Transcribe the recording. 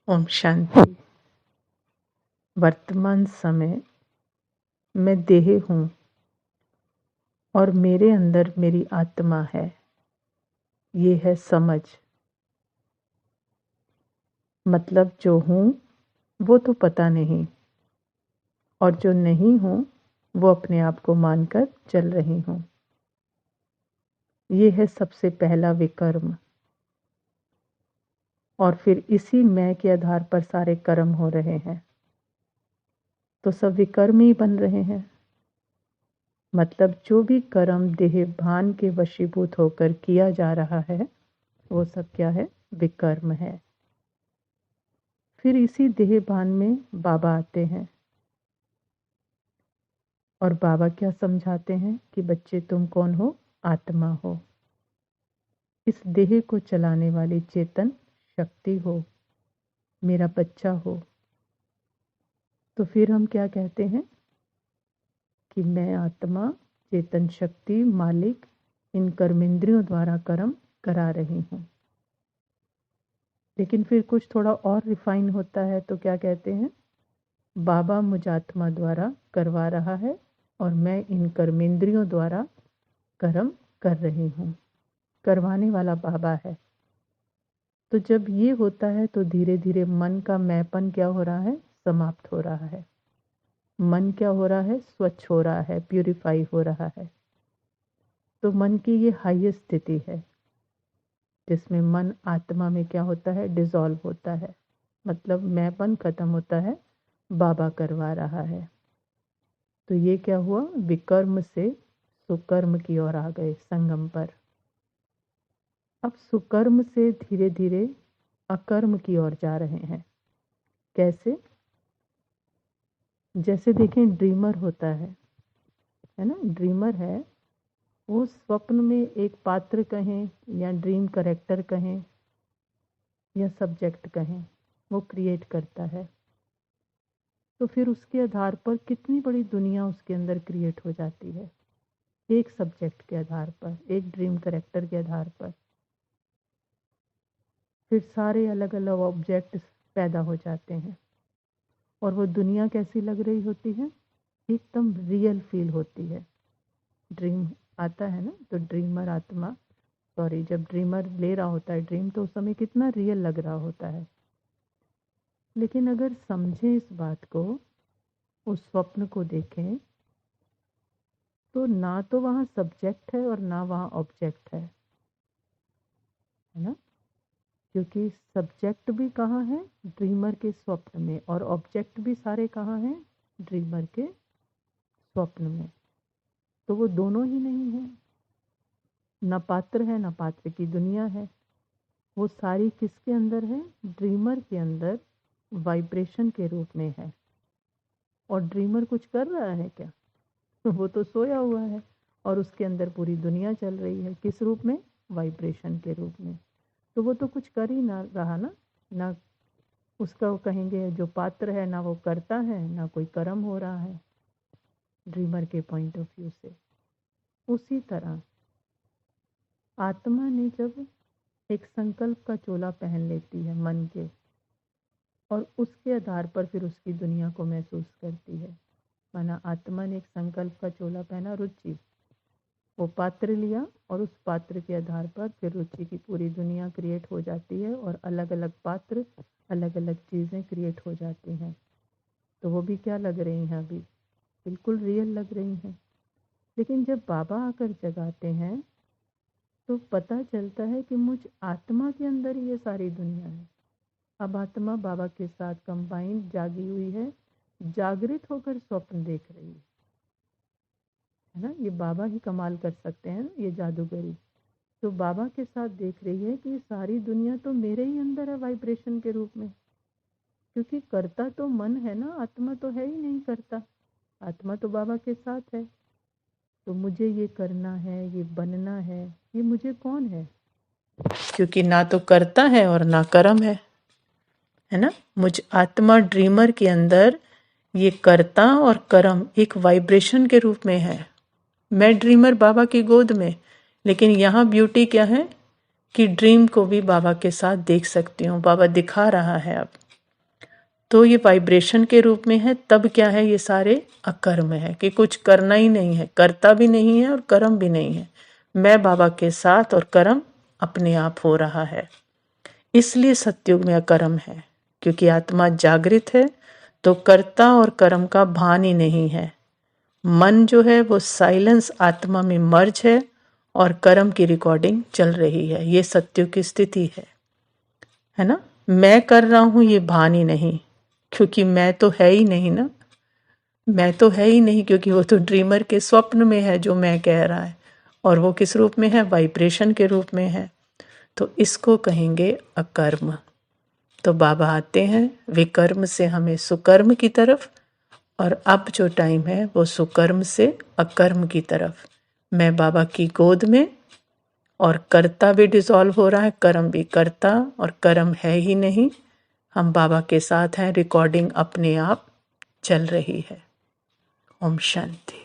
ओम शांति। वर्तमान समय मैं देह हूँ और मेरे अंदर मेरी आत्मा है। ये है समझ। मतलब जो हूँ वो तो पता नहीं, और जो नहीं हूँ वो अपने आप को मानकर चल रही हूँ। ये है सबसे पहला विकर्म। और फिर इसी मैं के आधार पर सारे कर्म हो रहे हैं, तो सब विकर्म ही बन रहे हैं। मतलब जो भी कर्म देह भान के वशीभूत होकर किया जा रहा है वो सब क्या है? विकर्म है। फिर इसी देह भान में बाबा आते हैं और बाबा क्या समझाते हैं कि बच्चे तुम कौन हो? आत्मा हो। इस देह को चलाने वाली चेतन शक्ति हो, मेरा बच्चा हो। तो फिर हम क्या कहते हैं कि मैं आत्मा, चेतन शक्ति, मालिक इन कर्मेंद्रियों द्वारा कर्म करा रही हूँ। लेकिन फिर कुछ थोड़ा और रिफाइन होता है तो क्या कहते हैं? बाबा मुझ आत्मा द्वारा करवा रहा है और मैं इन कर्मेंद्रियों द्वारा कर्म कर रही हूँ। करवाने वाला बाबा है। तो जब ये होता है तो धीरे धीरे मन का मैंपन क्या हो रहा है? समाप्त हो रहा है। मन क्या हो रहा है? स्वच्छ हो रहा है, प्यूरिफाई हो रहा है। तो मन की ये हाईएस्ट स्थिति है जिसमें मन आत्मा में क्या होता है? डिसॉल्व होता है। मतलब मैंपन खत्म होता है, बाबा करवा रहा है। तो ये क्या हुआ? विकर्म से सुकर्म की ओर आ गए, संगम पर। अब सुकर्म से धीरे धीरे अकर्म की ओर जा रहे हैं। कैसे? जैसे देखें ड्रीमर होता है ना? ड्रीमर है, वो स्वप्न में एक पात्र कहें या ड्रीम करेक्टर कहें या सब्जेक्ट कहें, वो क्रिएट करता है। तो फिर उसके आधार पर कितनी बड़ी दुनिया उसके अंदर क्रिएट हो जाती है, एक सब्जेक्ट के आधार पर, एक ड्रीम करेक्टर के आधार पर। फिर सारे अलग अलग ऑब्जेक्ट पैदा हो जाते हैं और वो दुनिया कैसी लग रही होती है? एकदम रियल फील होती है। ड्रीम आता है ना, तो ड्रीमर आत्मा, सॉरी, जब ड्रीमर ले रहा होता है ड्रीम तो उस समय कितना रियल लग रहा होता है। लेकिन अगर समझें इस बात को, उस स्वप्न को देखें, तो ना तो वहाँ सब्जेक्ट है और ना वहाँ ऑब्जेक्ट है ना? क्योंकि सब्जेक्ट भी कहाँ है? ड्रीमर के स्वप्न में, और ऑब्जेक्ट भी सारे कहाँ हैं? ड्रीमर के स्वप्न में। तो वो दोनों ही नहीं है। न पात्र है, न पात्र की दुनिया है। वो सारी किसके अंदर है? ड्रीमर के अंदर वाइब्रेशन के रूप में है। और ड्रीमर कुछ कर रहा है क्या? वो तो सोया हुआ है और उसके अंदर पूरी दुनिया चल रही है। किस रूप में? वाइब्रेशन के रूप में। तो वो तो कुछ कर ही ना रहा ना उसका वो कहेंगे जो पात्र है, ना वो करता है, ना कोई कर्म हो रहा है ड्रीमर के पॉइंट ऑफ व्यू से। उसी तरह आत्मा ने जब एक संकल्प का चोला पहन लेती है मन के, और उसके आधार पर फिर उसकी दुनिया को महसूस करती है। माना आत्मा ने एक संकल्प का चोला पहना, रुचि, वो पात्र लिया और उस पात्र के आधार पर फिर रुचि की पूरी दुनिया क्रिएट हो जाती है और अलग अलग पात्र, अलग अलग चीज़ें क्रिएट हो जाती हैं। तो वो भी क्या लग रही हैं? अभी बिल्कुल रियल लग रही हैं। लेकिन जब बाबा आकर जगाते हैं तो पता चलता है कि मुझ आत्मा के अंदर ही ये सारी दुनिया है। अब आत्मा बाबा के साथ कंबाइंड जागी हुई है, जागृत होकर स्वप्न देख रही है ना? ये बाबा ही कमाल कर सकते हैं ना, ये जादूगरी। तो बाबा के साथ देख रही है कि ये सारी दुनिया तो मेरे ही अंदर है वाइब्रेशन के रूप में। क्योंकि करता तो मन है ना, आत्मा तो है ही नहीं करता। आत्मा तो बाबा के साथ है। तो मुझे ये करना है, ये बनना है, ये मुझे कौन है? क्योंकि ना तो करता है और ना कर्म है ना? मुझ आत्मा ड्रीमर के अंदर ये कर्ता और कर्म एक वाइब्रेशन के रूप में है। मैं ड्रीमर बाबा की गोद में, लेकिन यहाँ ब्यूटी क्या है कि ड्रीम को भी बाबा के साथ देख सकती हूँ। बाबा दिखा रहा है अब तो ये वाइब्रेशन के रूप में है, तब क्या है, ये सारे अकर्म है कि कुछ करना ही नहीं है, करता भी नहीं है और कर्म भी नहीं है, मैं बाबा के साथ और कर्म अपने आप हो रहा है। इसलिए सतयुग में अकर्म है, क्योंकि आत्मा जागृत है तो कर्ता और कर्म का भान ही नहीं है। मन जो है वो साइलेंस आत्मा में मर्ज है और कर्म की रिकॉर्डिंग चल रही है। ये सत्युग की स्थिति है ना। मैं कर रहा हूं ये भान ही नहीं, क्योंकि मैं तो है ही नहीं ना, मैं तो है ही नहीं, क्योंकि वो तो ड्रीमर के स्वप्न में है जो मैं कह रहा है, और वो किस रूप में है, वाइब्रेशन के रूप में है। तो इसको कहेंगे अकर्म। तो बाबा आते हैं विकर्म से हमें सुकर्म की तरफ, और अब जो टाइम है वो सुकर्म से अकर्म की तरफ। मैं बाबा की गोद में, और कर्ता भी डिसॉल्व हो रहा है, कर्म भी, कर्ता और कर्म है ही नहीं, हम बाबा के साथ हैं, रिकॉर्डिंग अपने आप चल रही है। ओम शांति।